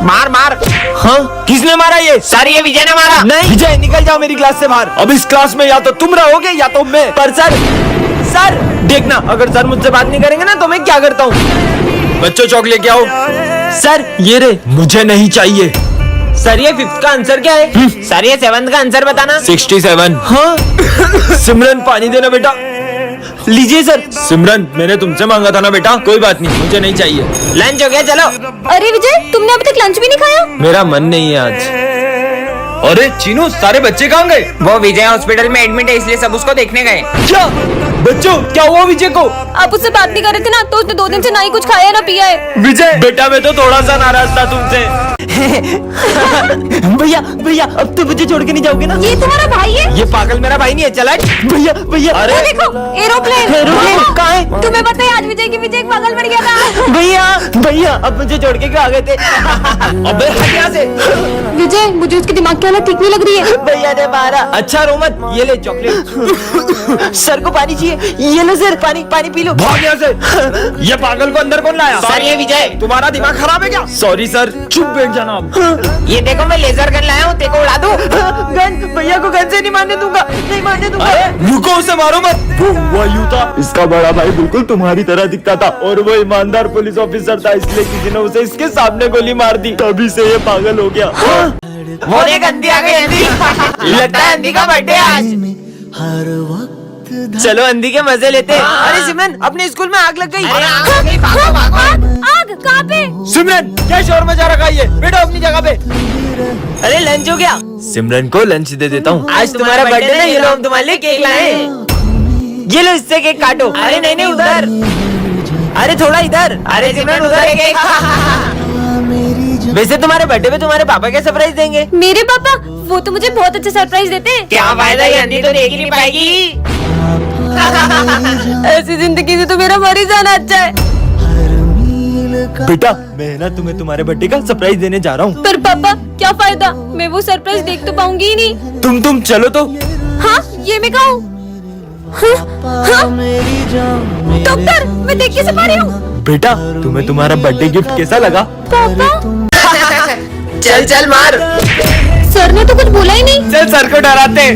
मार मार। हाँ, किसने मारा ये? सर ये विजय ने मारा। नहीं विजय, निकल जाओ मेरी क्लास से बाहर। अब इस क्लास में या तो तुम रहोगे या तो मैं। पर सर देखना, अगर सर मुझसे बात नहीं करेंगे ना तो मैं क्या करता हूँ। बच्चों चौक लेके आओ। सर ये रे, मुझे नहीं चाहिए। सर ये 5th का आंसर क्या है? सर ये 7th का आंसर बताना। 67। हाँ सिमरन पानी देना बेटा। लीजिए सर। सिमरन मैंने तुमसे मांगा था ना बेटा, कोई बात नहीं, मुझे नहीं चाहिए। लंच हो गया, चलो। अरे विजय, तुमने अभी तक लंच भी नहीं खाया? मेरा मन नहीं है आज। अरे चीनू, सारे बच्चे कहाँ गए? वो विजय हॉस्पिटल में एडमिट है, इसलिए सब उसको देखने गए। क्या बच्चों, क्या हुआ विजय को? आप उससे बात नहीं कर रहे थे ना, तो उसने 2 दिन से ना ही कुछ खाया ना पिया है। विजय बेटा, मैं तो थोड़ा सा नाराज था तुमसे। भैया अब तो मुझे छोड़ के नहीं जाओगे ना? ये तुम्हारा भाई है? ये पागल मेरा भाई नहीं है, चला। भैया अरे देखो, एरोप्लेन कहाँ है? तुम्हें पता है आज विजय एक पागल मर गया था। भैया अब मुझे छोड़ के क्यों आ गए थे? अबे हट यहाँ से। विजय, मुझे उसके दिमाग की हालत ठीक नहीं लग रही है। भैया ने मारा। अच्छा रो मत, ये ले चॉकलेट। सर को पानी चाहिए, ये लो सर, पानी पी लो। भाग यहाँ से। ये पागल को अंदर कौन लाया? सर ये विजय। तुम्हारा दिमाग खराब है क्या? सॉरी सर, चुप बैठ जाना आप। ये देखो, मैं लेजर गन लाया हूँ, तेरे को उड़ा दूं। गन? भैया को गन से नहीं मारने दूंगा, नहीं मारने दूंगा। रुको, उसे मारो मत। वो हुआ यूं था, इसका बड़ा भाई बिल्कुल तुम्हारी तरह दिखता था और वो ईमानदार पुलिस ऑफिसर था, इसलिए किसी ने उसे इसके सामने गोली मार दी, तभी से ये पागल हो गया। वो देख, अंधी आ गई, अंधी। लगता है अंधी का बर्थडे आज। चलो अंधी के मजे लेते हैं। अरे सिमरन, अपने स्कूल में आग लग गई। अरे आग आ गई, भागो भागो। आग कहाँ पे? सिमरन क्या शोर मचा रखा है ये? बैठो अपनी जगह पे। अरे लंच हो गया? सिमरन को लंच दे देता हूँ। आज तुम्हारा बर्थडे ना, ये लो हम तुम्हारे लिए केक लाए। ये लो, इससे केक काटो। अरे नहीं उधर। अरे थोड़ा इधर। अरे सिमरन उधर है केक। वैसे तुम्हारे बर्थडे पे तुम्हारे पापा क्या सरप्राइज देंगे? मेरे पापा, वो तो मुझे बहुत अच्छा सरप्राइज देते हैं। क्या फायदा, ये अंधी तो देख ही नहीं पाएगी। ऐसी जिंदगी से तो मेरा मर ही जाना अच्छा है। बेटा मैं ना तुम्हें तुम्हारे बर्थडे का सरप्राइज देने जा रहा हूँ। पर पापा क्या फायदा, मैं वो सरप्राइज देख तो पाऊंगी ही नहीं। तुम चलो तो। हाँ, ये मैं कहूँ। डॉक्टर, मैं देख कैसे पा रही हूँ? बेटा तुम्हें तुम्हारा बर्थडे गिफ्ट कैसा लगा? पापा, चल मार। सर ने तो कुछ बोला ही नहीं। चल सर को डराते।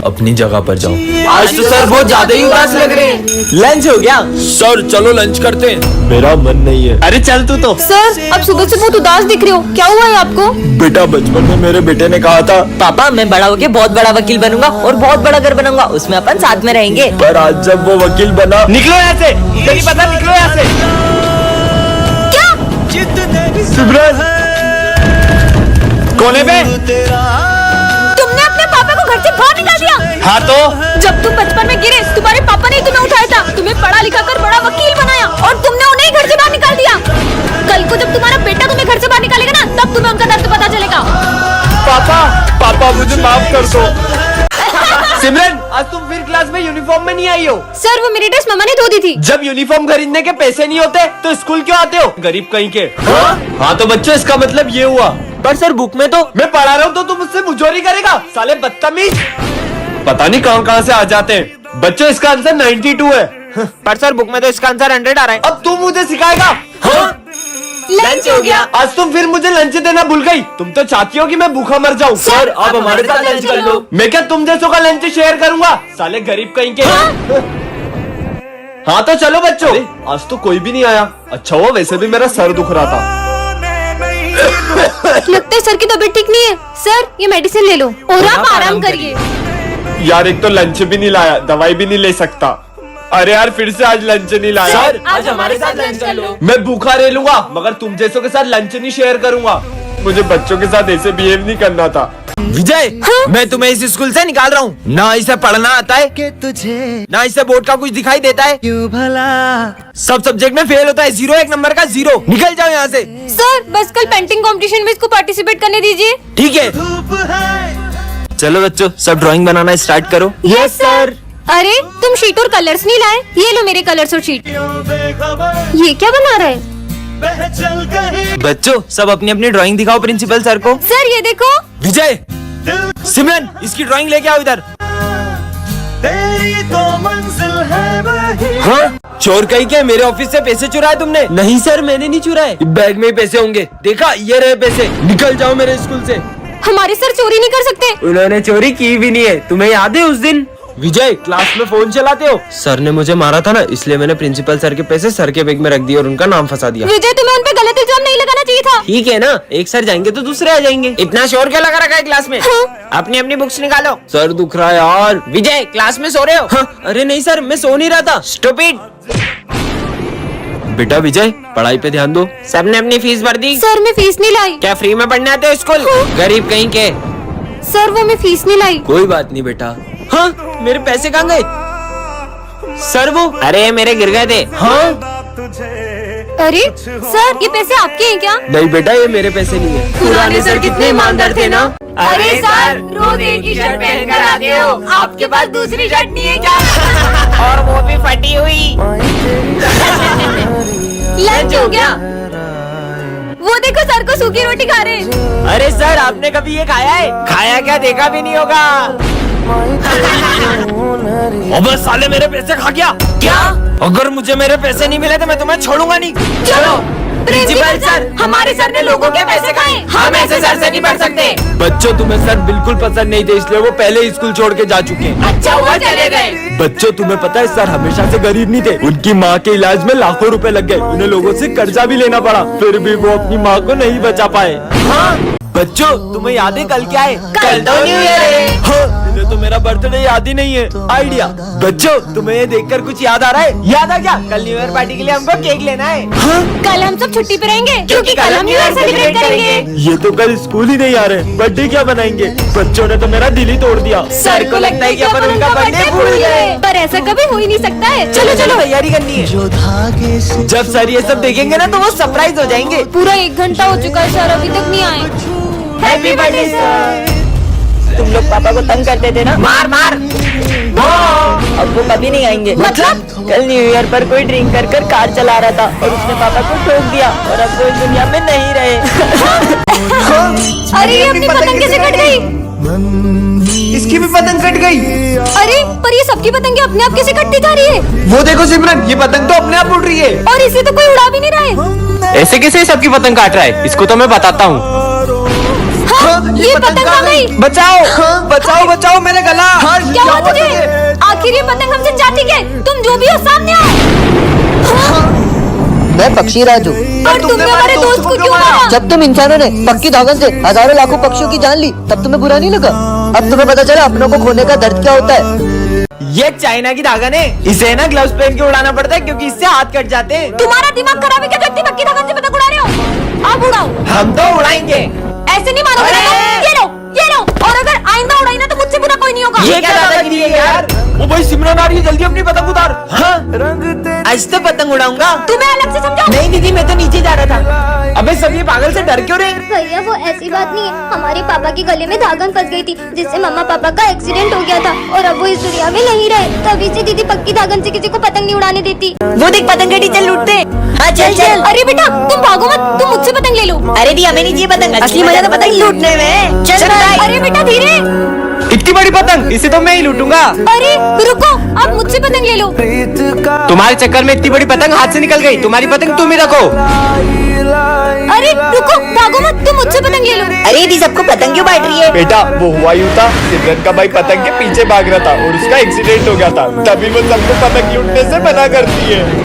अपनी जगह पर जाओ। आज तो सर बहुत ज्यादा ही उदास लग रहे हैं। लंच हो गया? सर चलो लंच करते हैं। मेरा मन नहीं है। अरे चल तू तो। सर, अब सुबह से बहुत उदास दिख रहे हो, क्या हुआ है आपको? बेटा बचपन में मेरे बेटे ने कहा था, पापा मैं बड़ा होके बहुत बड़ा वकील बनूंगा और बहुत बड़ा घर बनाऊंगा, उसमें अपन साथ में रहेंगे। पर आज जब वो वकील बना। निकलो यहाँ से, नहीं पता, निकलो यहाँ से। क्या? सिमरन कोने पे। तुमने अपने पापा को घर से बाहर निकाल दिया? हाँ तो जब तुम बचपन में गिरे, तुम्हारे पापा ने तुम्हें उठाया था, तुम्हें पढ़ा लिखा कर बड़ा वकील बनाया और तुमने उन्हें घर से बाहर निकाल दिया। कल को जब तुम्हारा बेटा तुम्हें घर से बाहर निकालेगा ना, तब तुम्हें उनका दर्द पता चलेगा। पापा मुझे माफ कर दो। सिमरन आज तुम फिर क्लास में यूनिफॉर्म में नहीं आई हो। सर वो मेरी ड्रेस मम्मा ने धो दी थी। जब यूनिफॉर्म खरीदने के पैसे नहीं होते तो स्कूल क्यों आते हो, गरीब कहीं के? हाँ तो बच्चों, इसका मतलब ये हुआ। पर सर बुक में तो मैं पढ़ा रहा हूँ, तो तुम मुझसे मुझोरी करेगा, साले बदतमीज। पता नहीं कहाँ से आ जाते हैं। बच्चों इसका आंसर 92 है। पर सर बुक में तो इसका आंसर 100 आ रहा है। अब तू मुझे सिखाएगा? लंच हो गया। आज तुम फिर मुझे लंच देना भूल गई। तुम तो चाहती हो कि मैं भूखा मर जाऊं। सर आप हमारे साथ लंच कर लो। मैं क्या तुम जैसों का लंच शेयर करूंगा, साले गरीब कहीं के। हाँ तो चलो बच्चों। आज तो कोई भी नहीं आया। अच्छा हुआ, वैसे भी मेरा सर दुख रहा था। लगता है सर की तबीयत ठीक नहीं है। सर ये मेडिसिन ले लो और आप आराम करिए। यार एक तो लंच भी नहीं लाया, दवाई भी नहीं ले सकता। अरे यार फिर से आज लंच नहीं लाया। सर आज हमारे साथ लंच कर लो। मैं भूखा रह लूंगा, मगर तुम जैसों के साथ लंच नहीं शेयर करूंगा। मुझे बच्चों के साथ ऐसे बिहेव नहीं करना था। विजय, मैं तुम्हें इस स्कूल से निकाल रहा हूँ। ना इसे पढ़ना आता है कि तुझे, ना इसे बोर्ड का कुछ दिखाई देता है। क्यों भला सब सब्जेक्ट में फेल होता है, 0 एक नंबर का 0। निकल जाओ यहाँ से। सर बस कल पेंटिंग कंपटीशन में इसको पार्टिसिपेट करने दीजिए। ठीक है चलो बच्चों, सब ड्राइंग बनाना स्टार्ट करो। Yes sir. अरे तुम शीट और कलर्स नहीं लाए? ये लो मेरे कलर्स और शीट। ये क्या बना रहा है? बच्चों सब अपनी अपनी ड्राइंग दिखाओ प्रिंसिपल सर को। सर ये देखो। विजय, सिमरन इसकी ड्राइंग लेके आओ इधर। हाँ? चोर कहीं के मेरे ऑफिस से पैसे चुराए तुमने? नहीं सर, मैंने नहीं चुराए, बैग में ही पैसे होंगे। देखा, ये रहे पैसे, निकल जाओ मेरे स्कूल से। हमारे सर चोरी नहीं कर सकते। उन्होंने चोरी की भी नहीं है, तुम्हें याद है उस दिन? विजय, क्लास में फोन चलाते हो? सर ने मुझे मारा था ना, इसलिए मैंने प्रिंसिपल सर के पैसे सर के बैग में रख दिए और उनका नाम फंसा दिया। विजय, तुम्हें उन पे गलत इल्जाम नहीं लगाना चाहिए था। ठीक है ना, एक सर जाएंगे तो दूसरे आ जाएंगे। इतना शोर क्या लगा रखा है क्लास में? अपनी अपनी बुक्स निकालो। सर दुख रहा है यार। विजय, क्लास में सो रहे हो? हाँ, अरे नहीं सर, मैं सो नहीं रहा था। स्टूपिड। बेटा विजय, पढ़ाई पे ध्यान दो। सबने अपनी फीस भर दी? सर, मैं फीस नहीं लाई। क्या फ्री में पढ़ने आते हो स्कूल? गरीब कहीं के। सर, वो मैं फीस नहीं लाई। कोई बात नहीं बेटा। हाँ, मेरे पैसे कहाँ गए? सर वो, अरे मेरे गिर गए थे। हाँ? अरे सर, ये पैसे आपके हैं क्या? नहीं बेटा, ये मेरे पैसे नहीं है। पुराने सर कितने ईमानदार थे ना। अरे सर, रोज एक ही शर्ट पहन कर आते हो, आपके पास दूसरी शर्ट नहीं है क्या? और वो भी फटी हुई। लंच हो गया? वो देखो, सर को सूखी रोटी खा रहे हैं। अरे सर, आपने कभी ये खाया है? खाया क्या, देखा भी नहीं होगा। अबे साले, मेरे पैसे खा गया क्या? अगर मुझे मेरे पैसे नहीं मिले तो मैं तुम्हें छोड़ूंगा नहीं। चलो। प्रिंसिपल सर, हमारे सर ने लोगों के पैसे खाए, हम ऐसे सर से नहीं पढ़ सकते। बच्चों, तुम्हें सर बिल्कुल पसंद नहीं थे, इसलिए वो पहले ही स्कूल छोड़ के जा चुके हैं। अच्छा हुआ चले गए। बच्चों, तुम्हें पता है सर हमेशा से गरीब नहीं थे। उनकी माँ के इलाज में लाखों रुपए लग गए, उन्हें लोगों से कर्जा भी लेना पड़ा, फिर भी वो अपनी माँ को नहीं बचा पाए। हाँ? बच्चों, तुम्हें याद है कल क्या है? कल तो न्यू ईयर है। हाँ, मुझे तो मेरा बर्थडे याद ही नहीं है। आइडिया। बच्चों, तुम्हें ये देखकर कुछ याद आ रहा है? याद आ क्या? कल न्यू ईयर पार्टी के लिए हमको केक लेना है। हाँ? कल हम सब छुट्टी पे रहेंगे, क्योंकि कल हम न्यू ईयर सेलिब्रेट करेंगे। ये तो कल स्कूल ही नहीं आ रहे, बर्थडे क्या बनाएंगे? बच्चों ने तो मेरा दिल ही तोड़ दिया। सर को लगता है कि अपन उनका बर्थडे भूल गए। पर ऐसा कभी हो ही नहीं सकता है। चलो चलो, तैयारी करनी है। जब सर ये सब देखेंगे ना तो वो सरप्राइज हो जाएंगे। पूरा 1 घंटा हो चुका है सर, अभी तक नहीं आए। Happy birthday sir. तुम लोग पापा को तंग करते थे ना, मार मार। अब वो कभी नहीं आएंगे। मतलब? कल न्यू ईयर पर कोई ड्रिंक कर कर कार चला रहा था और उसने पापा को ठोक दिया और अब वो इस दुनिया में नहीं रहे। अरे, ये अपनी पतंग कैसे कट गई? इसकी भी पतंग कट गई। अरे, पर ये सबकी पतंगे अपने आप कैसे कटती जा रही है? वो देखो सिमरन, ये पतंग तो अपने आप उड़ रही है। और इसे तो कोई उड़ा भी नहीं रहा है। ऐसे कैसे सबकी पतंग काट रहा है? इसको तो मैं बताता हूँ। हाँ, ये पतंग कहाँ गई? बचाओ, बचाओ, बचाओ मेरा गला। क्या हुआ तुझे? आखिर ये पतंग हमसे जाती क्या? तुम जो भी हो सामने आओ। मैं पक्षी राजू। और तुमने हमारे दोस्त को क्यों मारा? जब तुम इंसानों ने पक्की धागन से हजारों लाखों पक्षियों की जान ली, तब तुम्हें बुरा नहीं लगा? अब तुम्हें पता चला अपनों को खोने का दर्द क्या होता है। ये चाइना की धागन है, इसे ना ग्लव्स पहन के उड़ाना पड़ता है क्योंकि इससे हाथ कट जाते हैं। तुम्हारा दिमाग खराब है क्या? जो इतनी पक्की धागन से पतंग उड़ा रहे हो? आप उड़ाओ। हम तो उड़ाएंगे। ऐसे नहीं मानोगे ना? अरे! ये लो, ये लो। और अगर आइंदा उड़ाई ना तो मुझसे बुरा कोई नहीं होगा। ये क्या दादागिरी है यार? ओ भाई सिमरन आ रही है, जल्दी अपनी पतंग उतार। हाँ? आज तो पतंग उड़ाऊंगा। तुम्हें अलग से समझाओ। नहीं दीदी, मैं तो नीचे जा रहा था। अबे सब ये पागल से डर क्यों रहे? भैया, वो ऐसी बात नहीं है। हमारे पापा के गले में धागन फंस गई थी, जिससे मम्मा पापा का एक्सीडेंट हो गया था और अब वो इस दुनिया में नहीं रहे। तभी से दीदी पक्की धागन से किसी को पतंग नहीं उड़ाने देती। वो देख पतंग के टीचर लूटते। हाँ चल चल। अरे बेटा, तुम भागो मत, तुम मुझझसे पतंग ले लो। अरे दी, हमें नहीं चाहिए पतंग, असली मजा तो पतंग लूटने में। चल भाई। अरे बेटा धीरे। इतनी बड़ी पतंग, इसे तो मैं ही लूटूंगा। अरे रुको, आप मुझसे पतंग ले लो। तुम्हारे चक्कर में इतनी बड़ी पतंग हाथ से निकल गई, तुम्हारी पतंग तुम ही रखो। अरे रुको, भागो मत, तुम मुझसे पतंग ले लो। अरे दी, सबको पतंग क्यों बांट रही है? बेटा, वो हुआ यूं था, सिमरन का भाई पतंग के पीछे भाग रहा था और उसका एक्सीडेंट हो गया था, तभी वो सबको पतंग लूटने से मना करती है।